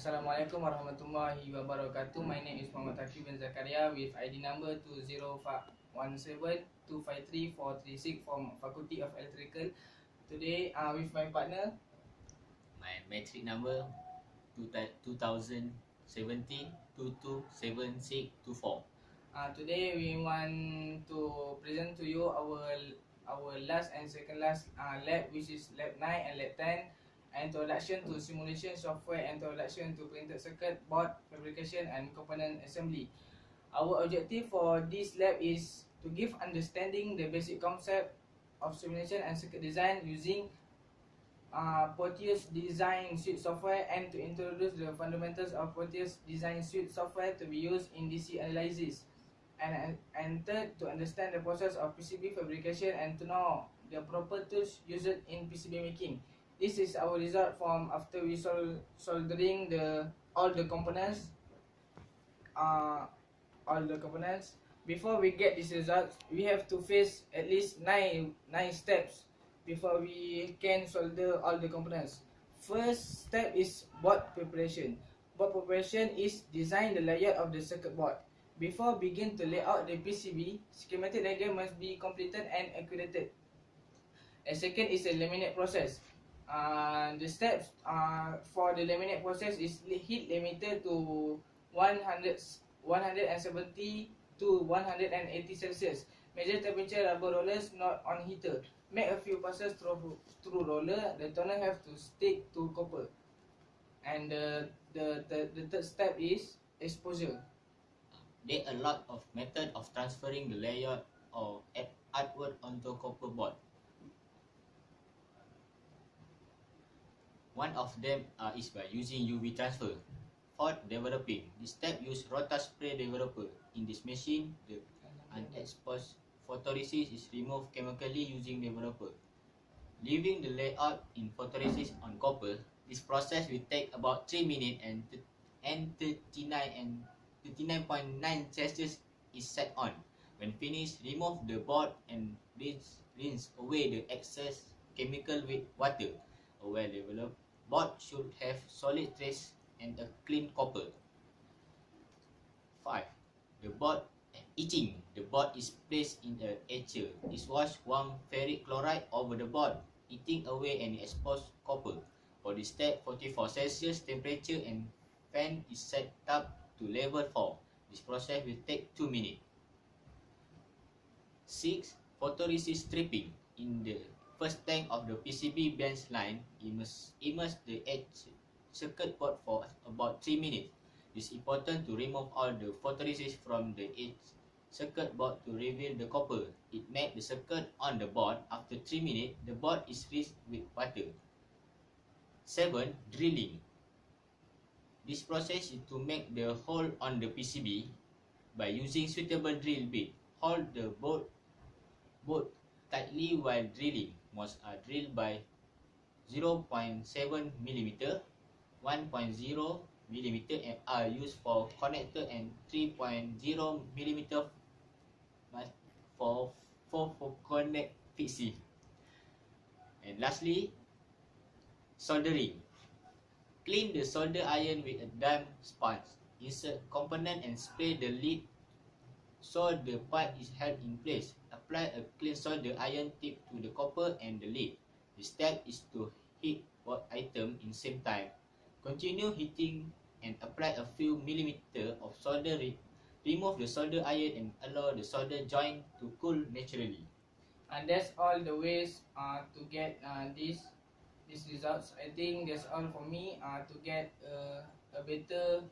Assalamualaikum warahmatullahi wabarakatuh. My name is Muhammad Taqi bin Zakaria with ID number 2017253436 from Faculty of Electrical. Today with my partner. My metric number 2017-227624. Today we want to present to you our last and second last lab, which is lab 9 and lab 10. Introduction to simulation software, introduction to printed circuit board fabrication and component assembly. Our objective for this lab is to give understanding the basic concept of simulation and circuit design using Proteus Design Suite software, and to introduce the fundamentals of Proteus Design Suite software to be used in DC analysis. And third, to understand the process of PCB fabrication and to know the proper tools used in PCB making. This is our result from after we soldering all the components. Before we get this result, we have to face at least nine steps before we can solder all the components. First step is board preparation. Board preparation is design the layout of the circuit board. Before begin to lay out the PCB, schematic diagram must be completed and accurate. And second is the laminate process. The steps for the laminate process is heat limiter to 170 to 180 Celsius. Measure temperature rubber rollers not on heater. Make a few passes through roller. The toner have to stick to copper. And the third step is exposure. There are a lot of method of transferring the layout or artwork onto copper board. One of them is by using UV transfer. Fourth, developing. This step use rotaspray developer. In this machine, the unexposed photoresist is removed chemically using developer. Leaving the layout in photoresist on copper, this process will take about 3 minutes and 39.9 Celsius is set on. When finished, remove the board and rinse away the excess chemical with water. A well-developed board should have solid trace and a clean copper. 5. The board etching. The board is placed in a etcher. Is washed warm ferric chloride over the board, eating away any exposed copper. For this step, 44 Celsius temperature and fan is set up to level 4. This process will take 2 minutes. 6. Photoresist stripping. In the first tank of the PCB bench line, immerse the edge circuit board for about 3 minutes. It is important to remove all the photoresist from the edge circuit board to reveal the copper. It makes the circuit on the board. After 3 minutes, the board is rinsed with water. 7. Drilling. This process is to make the hole on the PCB by using suitable drill bit. Hold the bolt tightly while drilling. Most are drilled by 0.7 mm, 1.0 mm and are used for connector and 3.0 mm for connect PC. And lastly, soldering. Clean the solder iron with a damp sponge. Insert component and spray the lid so the pipe is held in place. Apply a clean solder iron tip to the copper and the lid. The step is to heat both items in same time. Continue heating and apply a few millimeters of solder. Remove the solder iron and allow the solder joint to cool naturally. And that's all the ways to get these results. I think that's all for me. To get a better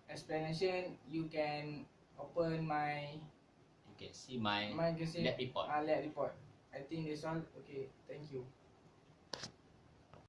explanation, you can open my. You can see my lab report. Lab report. I think that's all. Okay, thank you.